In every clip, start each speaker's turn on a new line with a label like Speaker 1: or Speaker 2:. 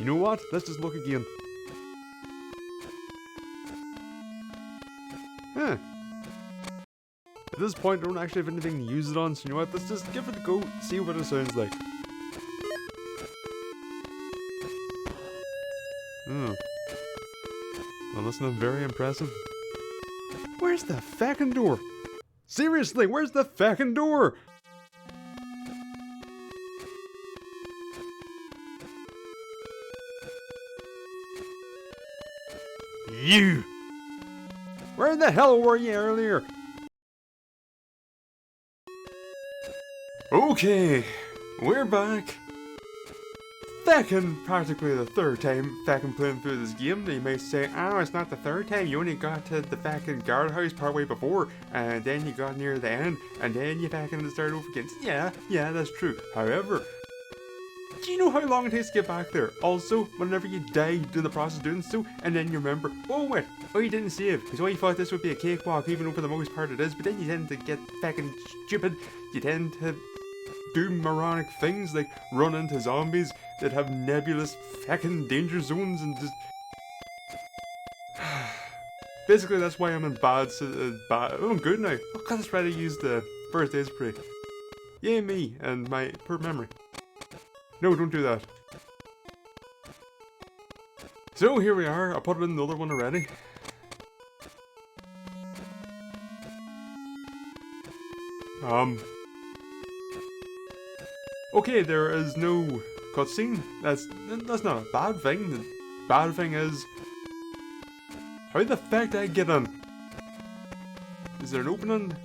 Speaker 1: You know what? Let's just look again. Huh. At this point, I don't actually have anything to use it on, so you know what? Let's just give it a go, see what it sounds like. Well, that's not very impressive. Where's the fucking door? Seriously, where's the fucking door? You! Where the hell were you earlier? Okay, we're back. Fucking practically the third time fucking playing through this game. You may say, oh, it's not the third time, you only got to the fucking guardhouse partway before, and then you got near the end, and then you fucking started over again. Yeah, that's true. However, do you know how long it takes to get back there? Also, whenever you die in the process of doing so, and then you remember, oh wait, you didn't save, because you thought this would be a cakewalk, even though for the most part it is, but then you tend to get fucking stupid, you tend to do moronic things like run into zombies that have nebulous fucking danger zones and just... Basically, that's why I'm in bad... Oh, I'm good now. Oh god, that's right, I used the first aid spray. Yay me, and my poor memory. No, don't do that. So, here we are. I put it in the other one already. Okay, there is no cutscene. That's not a bad thing. The bad thing is... How the fuck did I get in? Is there an opening?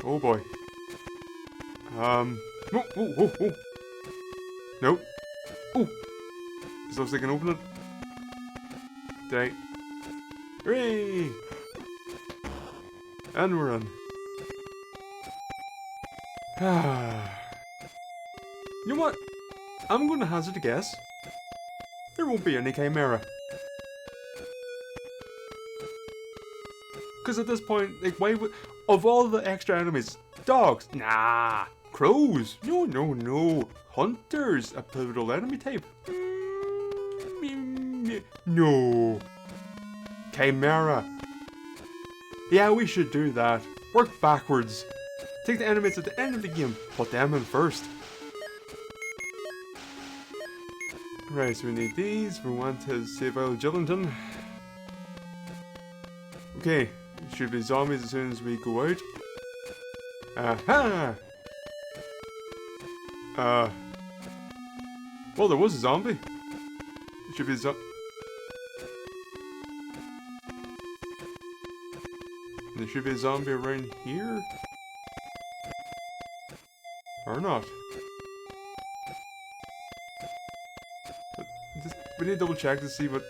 Speaker 1: Oh boy. Oh. Nope. Oh! This looks like an opening. Dang. Hooray! And we're in. You know what? I'm gonna hazard a guess. There won't be any Chimera. Because at this point, like, why would... Of all the extra enemies, dogs? Nah. Crows? No. Hunters? A pivotal enemy type? No. Chimera. Yeah, we should do that. Work backwards. Take the enemies at the end of the game, put them in first. Right, so we need these. We want to save out Gillington. Okay, should be zombies as soon as we go out. Aha! Well, there was a zombie. It should be there should be a zombie around here. Or not. We need to double check to see what...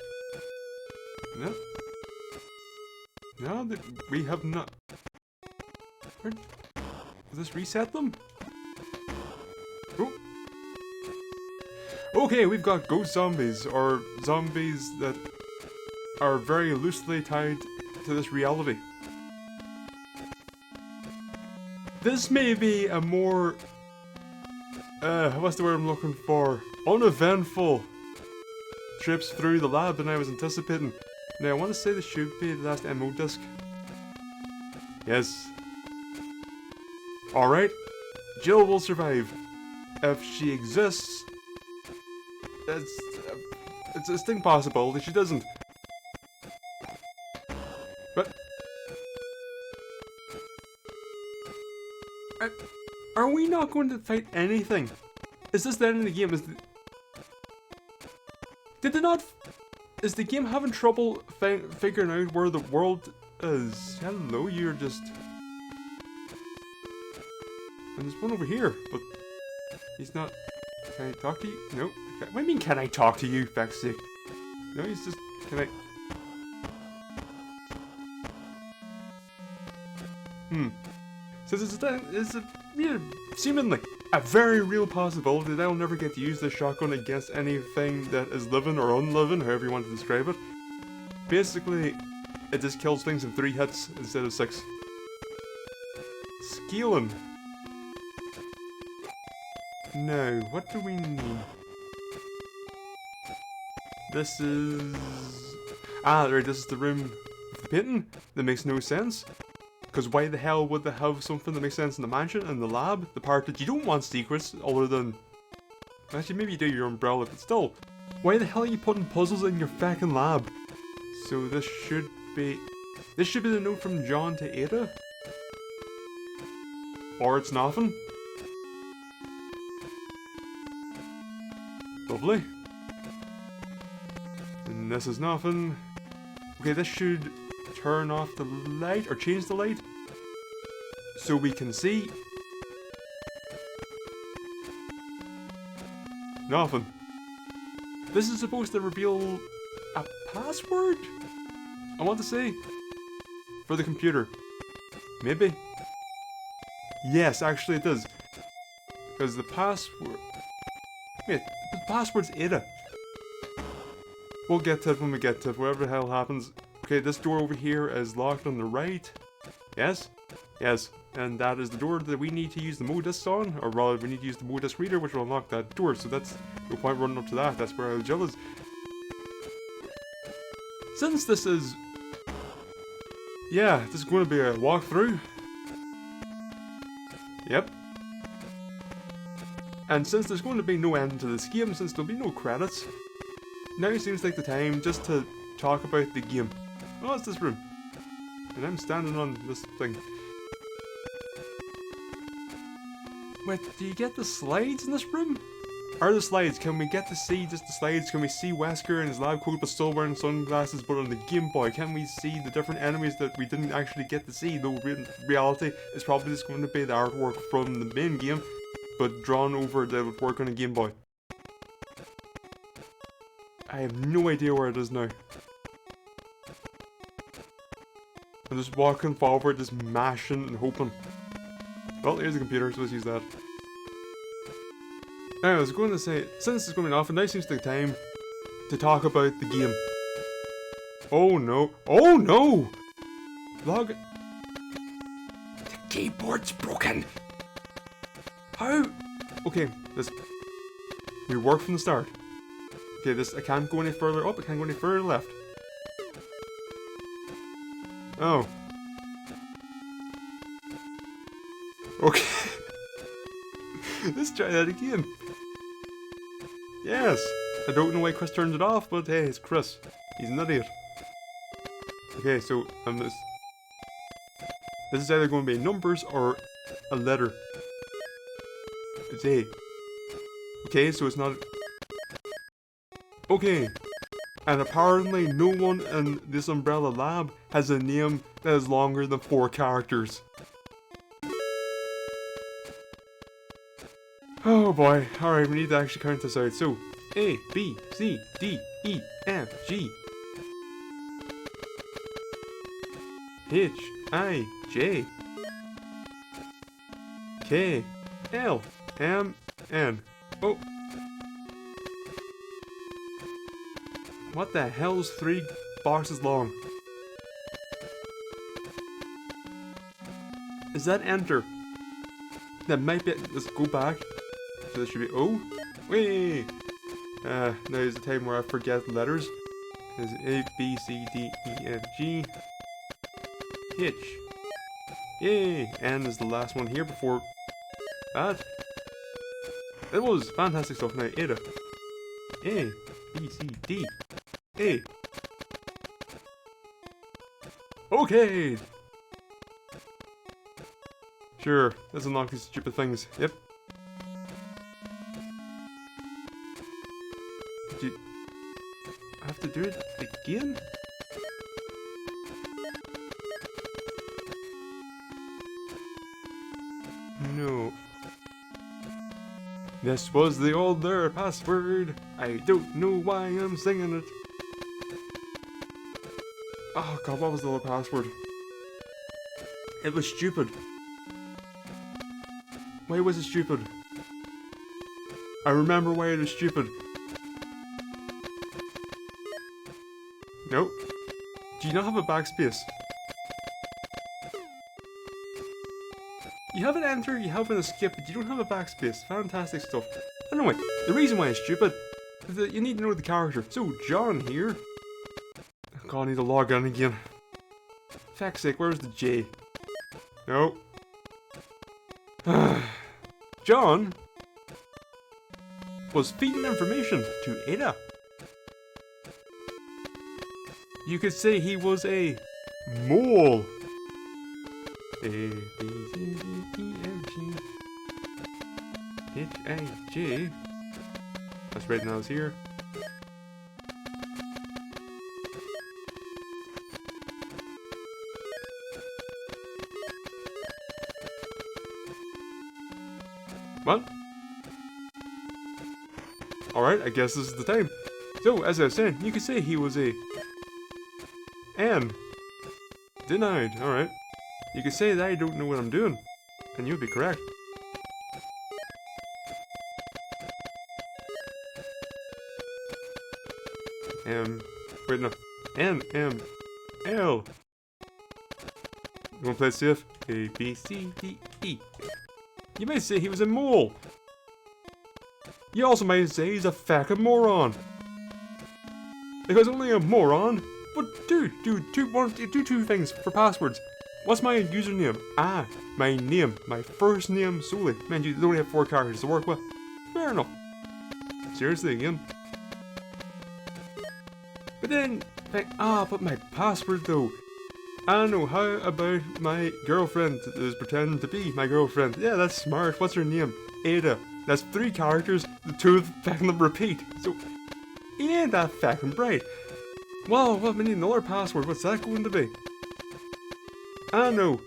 Speaker 1: No? No, we have not... Does this reset them? Oh. Okay, we've got ghost zombies, or zombies that are very loosely tied to this reality. This may be a more... what's the word I'm looking for? Uneventful trips through the lab than I was anticipating. Now, I want to say this should be the last MO disc. Yes. Alright. Jill will survive. If she exists, it's a distinct possibility she doesn't. But... Are we not going to fight anything? Is this the end of the game? Did they not... Is the game having trouble figuring out where the world is? Hello, you're just... And there's one over here, but... He's not... Can I talk to you? No. What do you mean, can I talk to you, for fuck's sake? No, he's just... Can I... So there's a seemingly a very real possibility that I'll never get to use this shotgun against anything that is living or unliving, however you want to describe it. Basically, it just kills things in 3 hits instead of 6. Scaling. Now, what do we need? This is... Ah, right, this is the room with the painting. That makes no sense. Because why the hell would they have something that makes sense in the mansion and the lab? The part that you don't want secrets, other than... Actually, maybe you do your umbrella, but still. Why the hell are you putting puzzles in your fucking lab? So this should be... This should be the note from John to Ada? Or it's nothing? Lovely. And this is nothing. Okay, this should turn off the light, or change the light. So we can see. Nothing. This is supposed to reveal a password? I want to say. For the computer. Maybe. Yes, actually it does. Because the password... Wait, the password's Ada. We'll get to it when we get to it, whatever the hell happens. Okay, this door over here is locked on the right. Yes? Yes. And that is the door that we need to use the modus on, or rather we need to use the modus reader, which will unlock that door, so that's no point running up to that, that's where our job is. Since this is... Yeah, this is going to be a walkthrough. Yep. And since there's going to be no end to this game, since there'll be no credits, now seems like the time just to talk about the game. Oh, it's this room. And I'm standing on this thing. Wait, do you get the slides in this room? Are the slides? Can we get to see just the slides? Can we see Wesker in his lab coat but still wearing sunglasses, but on the Game Boy? Can we see the different enemies that we didn't actually get to see? Though in reality, it's probably just going to be the artwork from the main game, but drawn over that would work on a Game Boy. I have no idea where it is now. I'm just walking forward, just mashing and hoping. Well, here's the computer, so let's use that. Now, I was going to say, since it's going to be off, now seems like time to talk about the game. Oh no. Oh no! Log... The keyboard's broken! How? Okay, this... We work from the start. Okay, this... I can't go any further up, I can't go any further left. Oh. Okay. Let's try that again. Yes. I don't know why Chris turned it off, but hey, it's Chris. He's an idiot. Okay, so this is either going to be numbers or a letter. It's A. Okay, so it's not... Okay. And apparently no one in this Umbrella lab has a name that is longer than 4 characters. Oh boy, alright, we need to actually count this out. So, A, B, C, D, E, F, G, H, I, J, K, L, M, N. Oh. What the hell's 3 boxes long? Is that enter? That might be... Let's go back. So this should be O. Wait. Now is the time where I forget letters. Is A, B, C, D, E, F, G, H. Yay! N is the last one here before that. It was fantastic stuff. Now Ada. A, B, C, D, A. Okay. Sure. Let's unlock these stupid things. Yep. Do I have to do it again? No. This was the older password. I don't know why I'm singing it. Oh god, what was the other password? It was stupid. Why was it stupid? I remember why it was stupid. Nope. Do you not have a backspace? You have an enter, you have an escape, but you don't have a backspace. Fantastic stuff. Anyway, the reason why it's stupid is that you need to know the character. So, John here. God, I need to log in again. Fuck's sake, where's the J? No. John was feeding information to Ada. You could say he was a mole. A, B, C, D, E, F, G, H, A, J. That's right now, it's here. What? Alright, I guess this is the time. So, as I was saying, you could say he was a N. Denied, alright. You could say that I don't know what I'm doing, and you'd be correct. Wait no. N, M, L. You wanna play it safe? A, B, C, D, E. You might say he was a mole. You also might say he's a fucking moron. Because only a moron would do two things for passwords. What's my username? Ah, my name. My first name solely. Man, you only have 4 characters to work with. Fair enough. Seriously again. But then, like, but my password though. I know, how about my girlfriend that is pretending to be my girlfriend? Yeah, that's smart. What's her name? Ada. That's 3 characters, the 2 of them repeat. So, he ain't that fucking bright. Well, we need another password. What's that going to be? I know.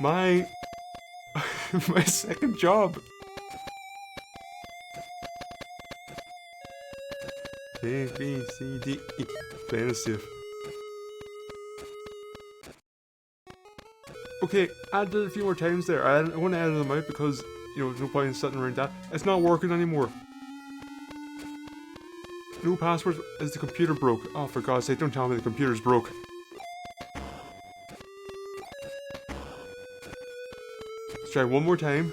Speaker 1: My... my second job. A, B, C, D, E. Playing it safe. Okay, I did it a few more times there. I want to edit them out because, you know, there's no point in sitting around that. It's not working anymore. No password is the computer broke. Oh, for God's sake, don't tell me the computer's broke. Let's try one more time.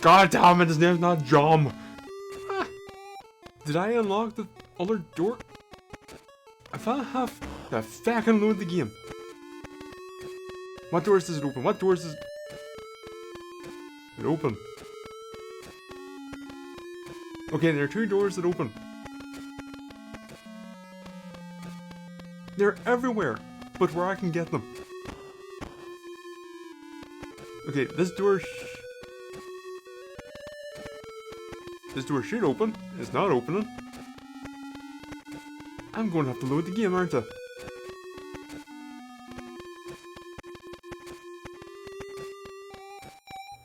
Speaker 1: God damn it, his name's not John. Ah. Did I unlock the other door? If I have to fucking load the game. What doors does it open? What doors does it open? Okay, there are 2 doors that open. They're everywhere, but where I can get them. Okay, this door should open. It's not opening. I'm going to have to load the game, aren't I?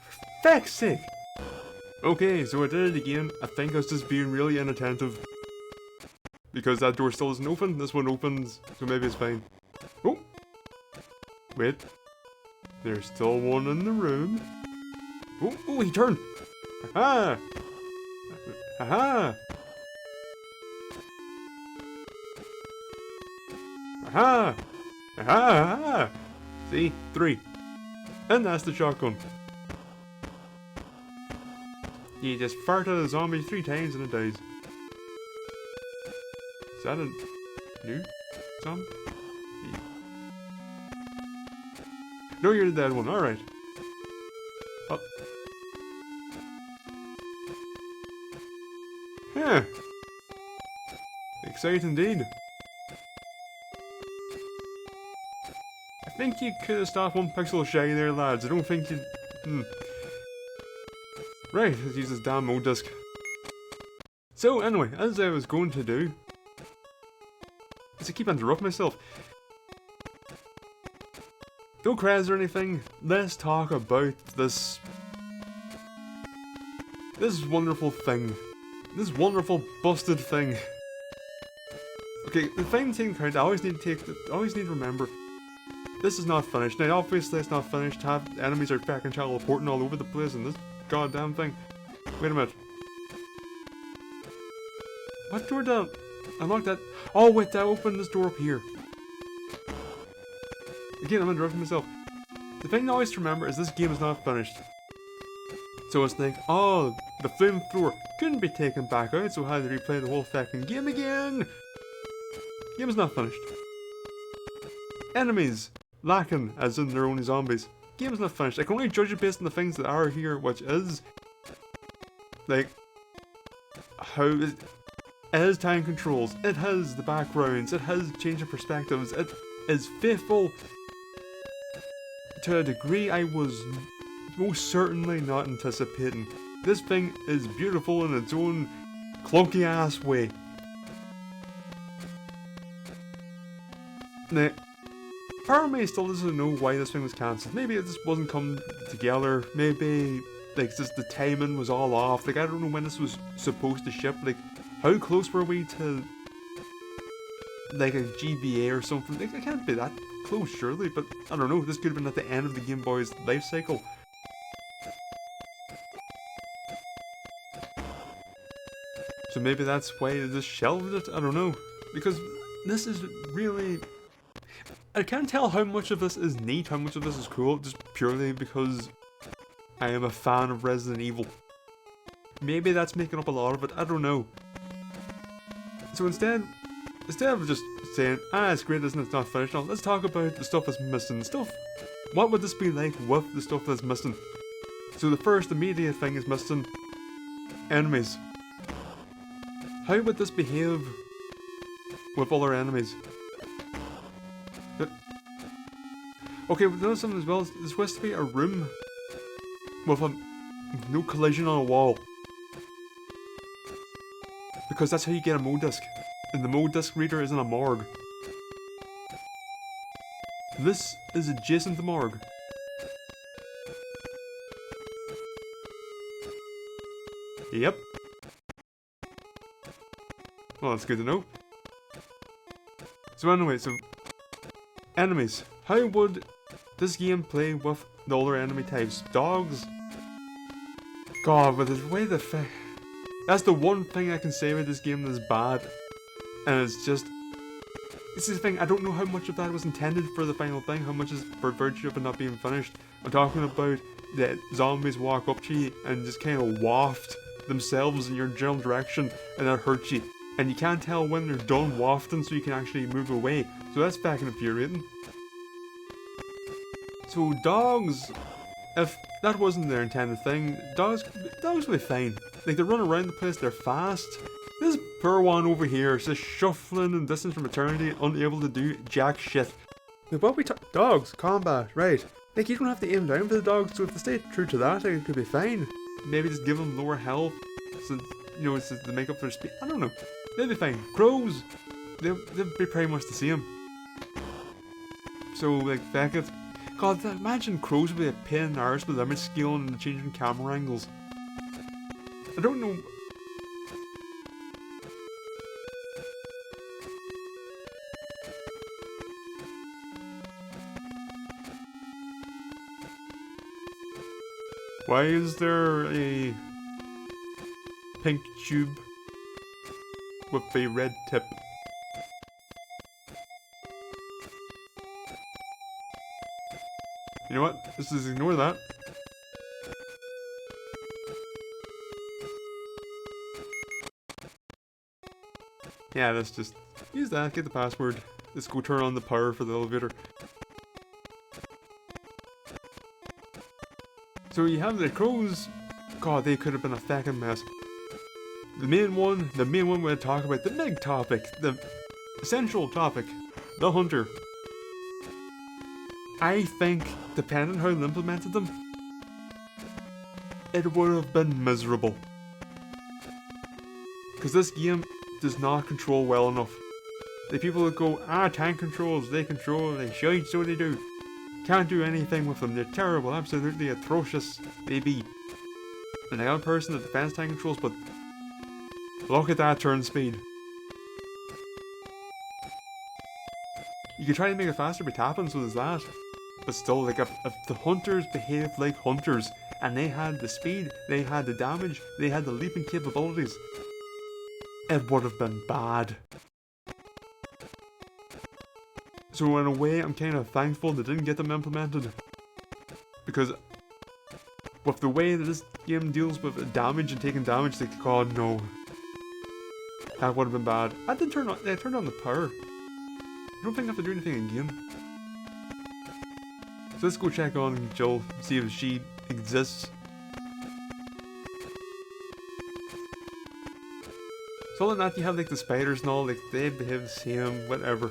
Speaker 1: For fuck's sake! Okay, so I did it again. I think I was just being really inattentive. Because that door still isn't open. This one opens, so maybe it's fine. Oh! Wait. There's still one in the room. Oh, he turned! Aha! Aha! Aha! Aha! Aha! See? 3. And that's the shotgun. You just fart at a zombie 3 times and it dies. Is that a new zombie? No, you're the dead one. Alright. Oh. Huh. Exciting indeed. I think you could have stopped 1 pixel shy there, lads. I don't think you... Right, let's use this damn mode disc. So, anyway, as I was going to do... As I keep interrupting myself. No craze or anything, let's talk about this wonderful thing. This wonderful busted thing. Okay, the fine thing count, I always need to remember, this is not finished. Now obviously it's not finished, enemies are fucking teleporting all over the place and this goddamn thing. Wait a minute. What door did I unlock that? Oh wait, that opened this door up here. Again, I'm interrupting myself. The thing to always remember is this game is not finished. So it's like, oh, the flamethrower couldn't be taken back out, so I had to replay the whole fucking game again. Game is not finished. Enemies lacking, as in they're only zombies. Game is not finished. I can only judge it based on the things that are here, which is like how it has time controls, it has the backgrounds, it has changing perspectives, it is faithful to a degree I was most certainly not anticipating. This thing is beautiful in its own clunky ass way. Now, part of me still doesn't know why this thing was cancelled. Maybe it just wasn't coming together, maybe like just the timing was all off. Like I don't know when this was supposed to ship. Like how close were we to like a GBA or something? Like it can't be that close surely, but I don't know, this could have been at the end of the Game Boy's life cycle. So maybe that's why they just shelved it, I don't know. Because this is really... I can't tell how much of this is neat, how much of this is cool, just purely because I am a fan of Resident Evil. Maybe that's making up a lot of it, I don't know. So instead of just saying, it's great, isn't it, it's not finished, now let's talk about the stuff that's missing. What would this be like with the stuff that's missing? So the first immediate thing is missing enemies. How would this behave with other enemies? Okay, we know something as well. There's supposed to be a room with no collision on a wall. Because that's how you get a mode disc. And the mode disc reader isn't a morgue. This is adjacent to morgue. Yep. Well, that's good to know. So anyway, enemies. How would this game play with the other enemy types? Dogs? God, but the way that's the one thing I can say about this game that's bad. And it's just... It's the thing, I don't know how much of that was intended for the final thing, how much is for virtue of it not being finished. I'm talking about that zombies walk up to you and just kind of waft themselves in your general direction and that hurts you. And you can't tell when they're done wafting so you can actually move away. So that's fucking infuriating. So dogs, if that wasn't their intended thing, dogs will be fine. Like they run around the place, they're fast. This poor one over here is just shuffling in distance from eternity, unable to do jack shit. Like what we dogs, combat, right. Like you don't have to aim down for the dogs, so if they stay true to that, it could be fine. Maybe just give them lower health, since, you know, it's to make up for their speed. I don't know. They'll be fine. Crows, they'll be pretty much the same. So like back at... God, imagine crows would be a pain in the arse with image scaling and changing camera angles. I don't know... Why is there a pink tube with a red tip? You know what? Let's just ignore that. Yeah, let's just use that, get the password. Let's go turn on the power for the elevator. So you have the crows. God, they could have been a fucking mess. The main one we're to talk about, the big topic, the central topic, the hunter. I think, depending on how they implemented them, it would have been miserable. Because this game does not control well enough. The people that go, tank controls, they control, they shite, so they do. Can't do anything with them, they're terrible, absolutely atrocious, they be. And I got a person that defends tank controls, but look at that turn speed. You could try to make it faster by tapping, so there's that. But still, like, if the hunters behaved like hunters, and they had the speed, they had the damage, they had the leaping capabilities, it would have been bad. So in a way, I'm kind of thankful they didn't get them implemented. Because with the way that this game deals with damage and taking damage, like, God no. That would have been bad. I turned on the power. I don't think I have to do anything again. So let's go check on Jill, see if she exists. So other than that, you have like the spiders and all, like they behave the same, whatever.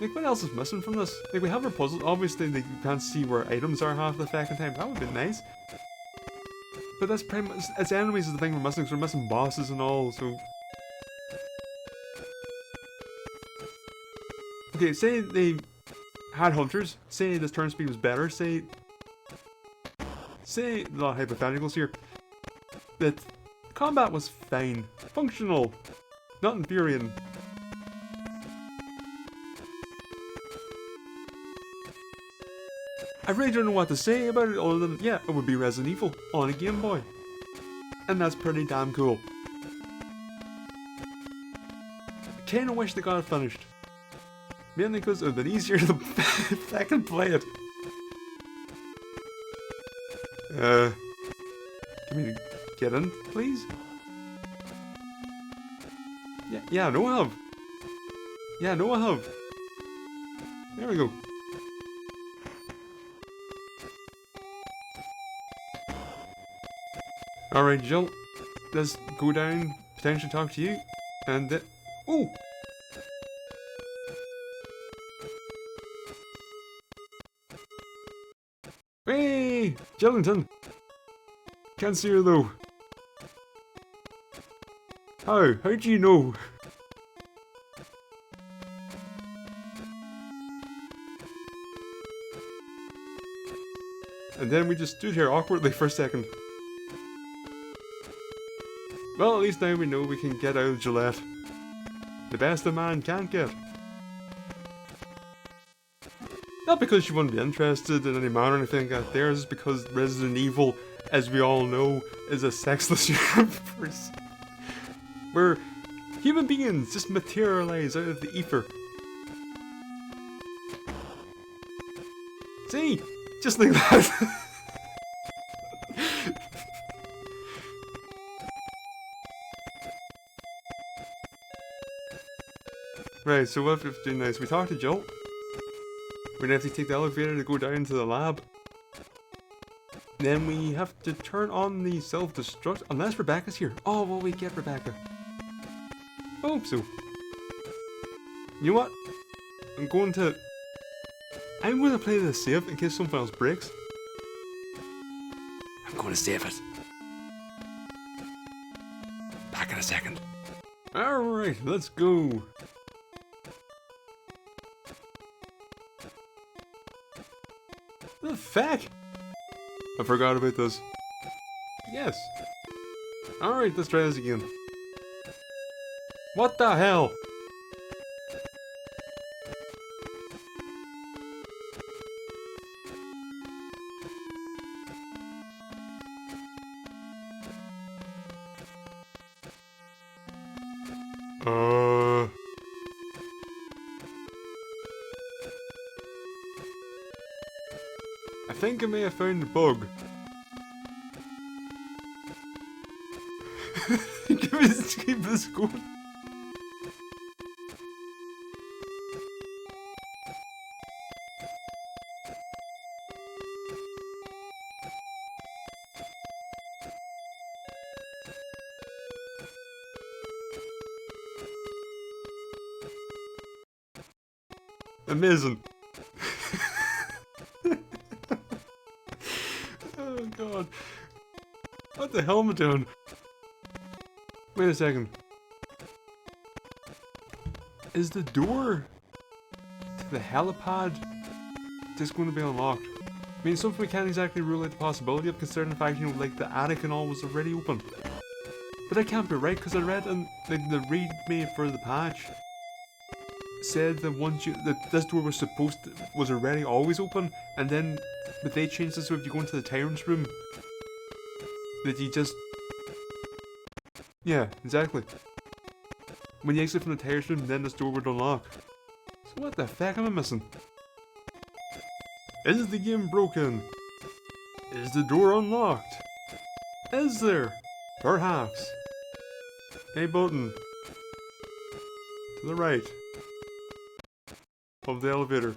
Speaker 1: Like, what else is missing from this? Like, we have our puzzles. Obviously, like, you can't see where items are half the fucking time. That would be nice. But that's pretty much, it's enemies is the thing we're missing, because we're missing bosses and all, so... Okay, say they had hunters, say this turn speed was better, say, a lot of hypotheticals here, that combat was fine, functional, not infuriating. I really don't know what to say about it other than, yeah, it would be Resident Evil on a Game Boy. And that's pretty damn cool. I kinda wish they got it finished. Mainly because it would have been easier to fucking play it. Can we get in, please? Yeah, no I have. Yeah, no I have. There we go. Alright, Jill, let's go down, potentially talk to you, and ooh! Hey! Jellington! Can't see her though. How? How do you know? And then we just stood here awkwardly for a second. Well, at least now we know we can get out of Gillette. The best a man can get. Not because she wouldn't be interested in any man or anything like that, theirs is because Resident Evil, as we all know, is a sexless universe. Where human beings just materialize out of the ether. See? Just like that. Right, so what we have to do now is we talk to Jill. We're gonna have to take the elevator to go down to the lab. Then we have to turn on the self-destruct, unless Rebecca's here. Oh, will we get Rebecca? I hope so. You know what? I'm going to play this safe in case something else breaks. I'm going to save it. Back in a second. Alright, let's go. The fuck? I forgot about this. Yes. Alright, let's try this again. What the hell? I think I may have found a bug. Give me keep this going. Amazing. Oh god. What the hell am I doing? Wait a second. Is the door to the helipad just going to be unlocked? I mean, something we can't exactly rule out the possibility of, considering the fact, you know, like the attic and all was already open. But that can't be right, because I read in like the readme for the patch said that that this door was already always open, and then but they changed it so if you go into the tyrant's room, that you just... Yeah, exactly. When you exit from the terrace room, then this door would unlock. So what the fuck am I missing? Is the game broken? Is the door unlocked? Is there? Perhaps. A button. To the right. Of the elevator.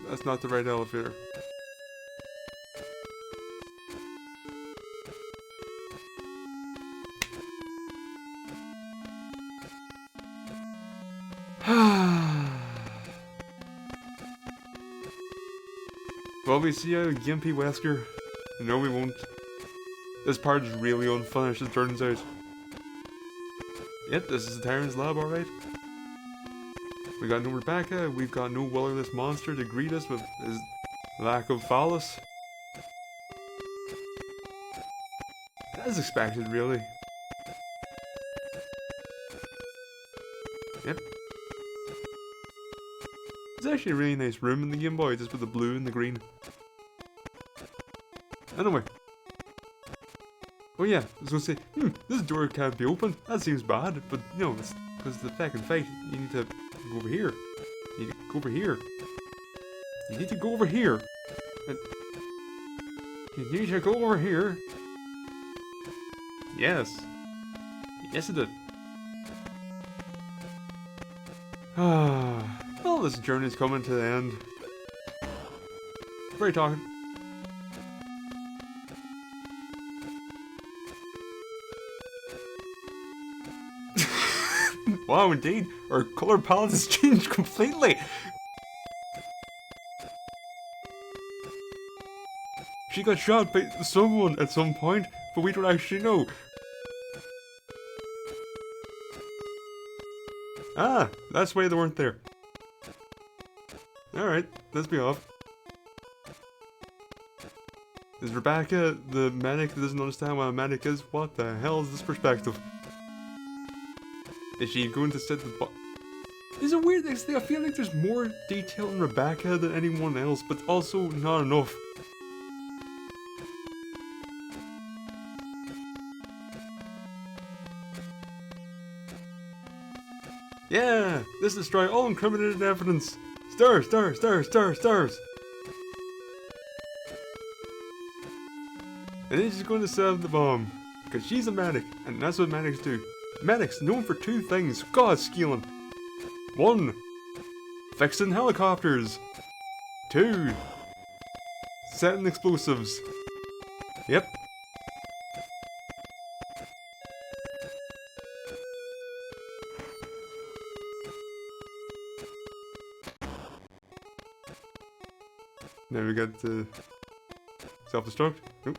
Speaker 1: That's not the right elevator. Well, we see a gimpy Wesker. No, we won't. This part is really unfinished, it turns out. Yep, this is the Tyrant's lab, alright. We got no Rebecca, we've got no Willyless Monster to greet us with his lack of phallus. As expected, really. Yep. It's actually a really nice room in the Game Boy, just with the blue and the green. Anyway. Oh yeah, I was gonna say, this door can't be open. That seems bad, but you know, it's because of the fucking fight. You need to go over here. You need to go over here. You need to go over here. You need to go over here. Yes. Yes, it did. Well, this journey's coming to the end. Very talking. Wow, indeed, our color palette has changed completely. She got shot by someone at some point, but we don't actually know. Ah, that's why they weren't there. Alright, let's be off. Is Rebecca the medic that doesn't understand what a medic is? What the hell is this perspective? Is she going to set the It's a weird thing, I feel like there's more detail in Rebecca than anyone else, but also not enough. Yeah! This destroy all incriminated evidence! Stars, stars, stars, stars, stars! And then she's going to set up the bomb. Because she's a medic, and that's what medics do. Medics known for two things. God, scaling. 1. Fixing helicopters. 2. Setting explosives. Yep. Now we got the self-destruct. Nope.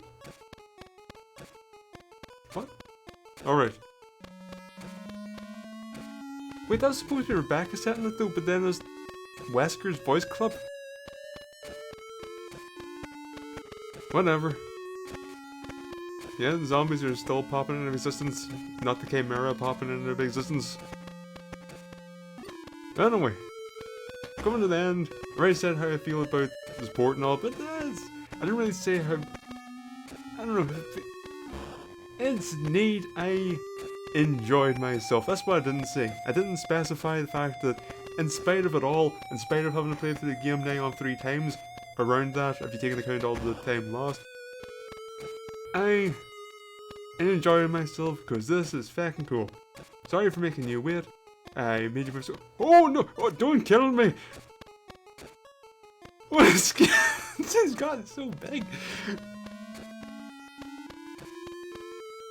Speaker 1: What? Alright. Wait, that was supposed to be Rebecca setting it though, but then there's Wesker's voice club? Whatever. Yeah, the zombies are still popping into existence. Not the Chimera popping into existence. Anyway. Coming to the end. I already said how I feel about this port and all, but I didn't really say how... I don't know. It's neat. I enjoyed myself. That's what I didn't say. I didn't specify the fact that in spite of it all, in spite of having to play through the game now on 3 times, around that, if you take into account all the time lost, I enjoyed myself because this is fucking cool. Sorry for making you wait. I made you so. Oh no! Oh, don't kill me! What is this? God, it's so big.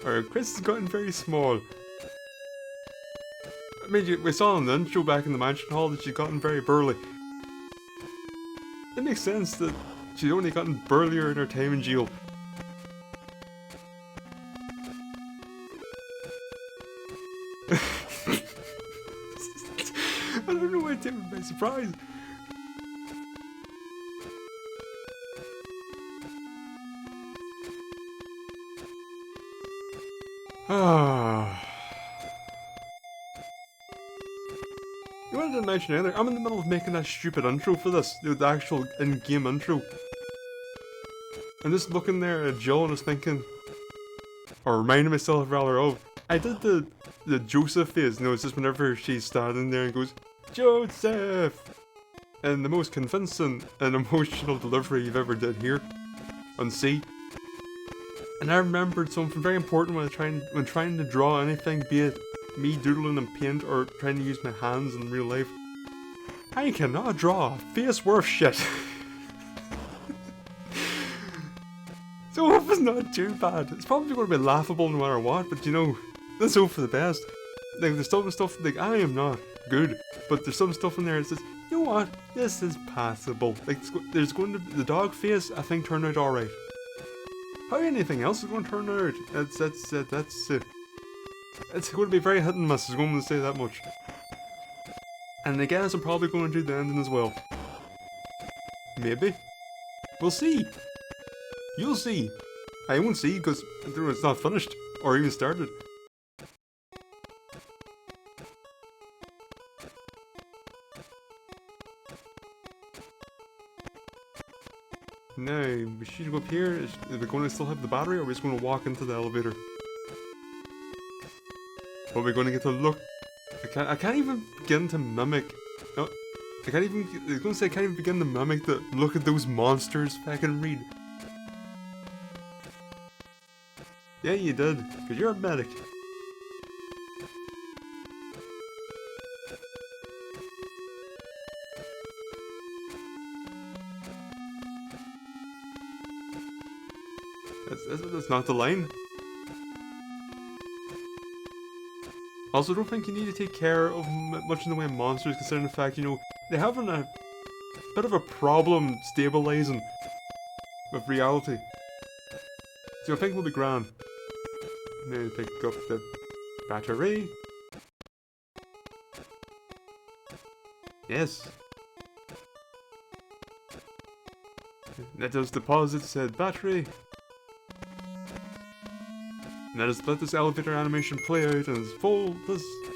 Speaker 1: Our Chris has gotten very small. I mean, we saw in the intro back in the mansion hall that she's gotten very burly. It makes sense that she's only gotten burlier in her time in jail. I don't know why it took me by surprise. What did I mention earlier? I'm in the middle of making that stupid intro for this, the actual in-game intro. I'm just looking there at Jill and just thinking, or reminding myself rather of, I did the Joseph phase, it's just whenever she's standing there and goes, Joseph! And the most convincing and emotional delivery you've ever did here on C. And I remembered something very important when trying to draw anything, be it me doodling in paint or trying to use my hands in real life. I cannot draw a face worth shit. So I hope it's not too bad. It's probably going to be laughable no matter what, but let's hope for the best. Like, there's some stuff, like, I am not good, but there's some stuff in there that says, you know what, this is passable. Like, there's going to, the dog face, I think, turned out alright. How anything else is going to turn out? It's going to be very hit and miss, I'm going to say that much. And I guess I'm probably going to do the ending as well. Maybe. We'll see. You'll see. I won't see because it's not finished or even started. Now, we should go up here. Is we going to still have the battery, or are we just going to walk into the elevator? Are we going to get to look? I can't even begin to mimic. No, I was going to say I can't even begin to mimic the look at those monsters if I can read. Yeah, you did, because you're a medic. That's not the line. Also, I don't think you need to take care of much in the way of monsters, considering the fact, they're having a bit of a problem stabilizing with reality. So I think we'll be grand. Now pick up the battery. Yes. Let us deposit said battery. Let us let this elevator animation play out in its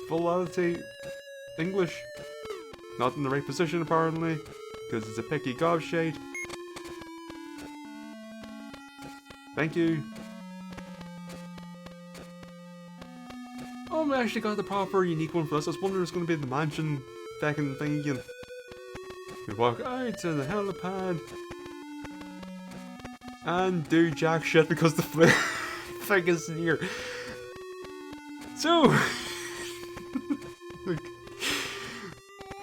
Speaker 1: fullity English. Not in the right position apparently, because it's a picky gobshite. Thank you. Oh, I actually got the proper unique one for this. I was wondering if it's going to be the mansion fucking thing again. We walk out to the helipad. And do jack shit because the thing is near. So, like,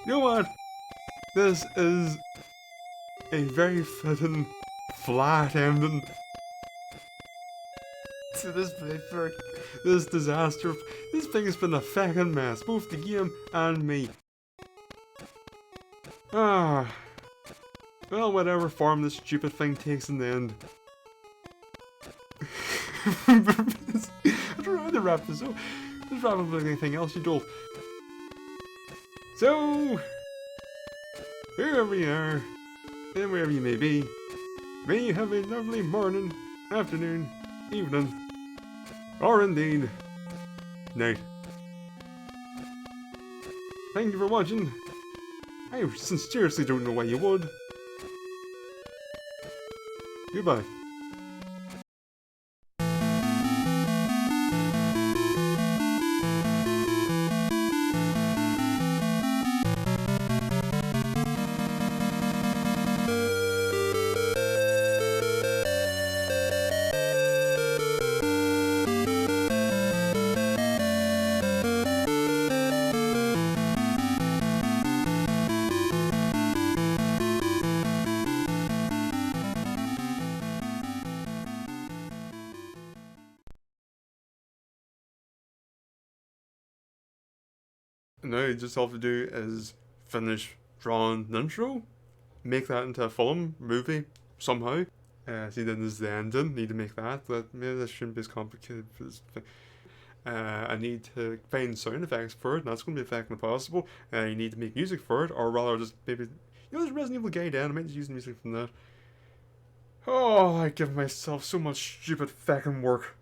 Speaker 1: you know what? This is a very fitting, flat ending to this disaster. This thing has been a fucking mess, both the game and me. Well, whatever form this stupid thing takes in the end. I don't know how to wrap this up. Just wrap up like anything else you do. So, wherever you are, and wherever you may be, may you have a lovely morning, afternoon, evening, or indeed, night. Thank you for watching. I sincerely don't know why you would. Goodbye. Now just all I have to do is finish drawing the intro, make that into a film, movie, somehow. See, then there's the ending, need to make that, but maybe this shouldn't be as complicated. I need to find sound effects for it, and that's going to be fucking impossible. You need to make music for it, or rather just maybe, there's Resident Evil Guide down, I might just use the music from that. Oh, I give myself so much stupid fucking work.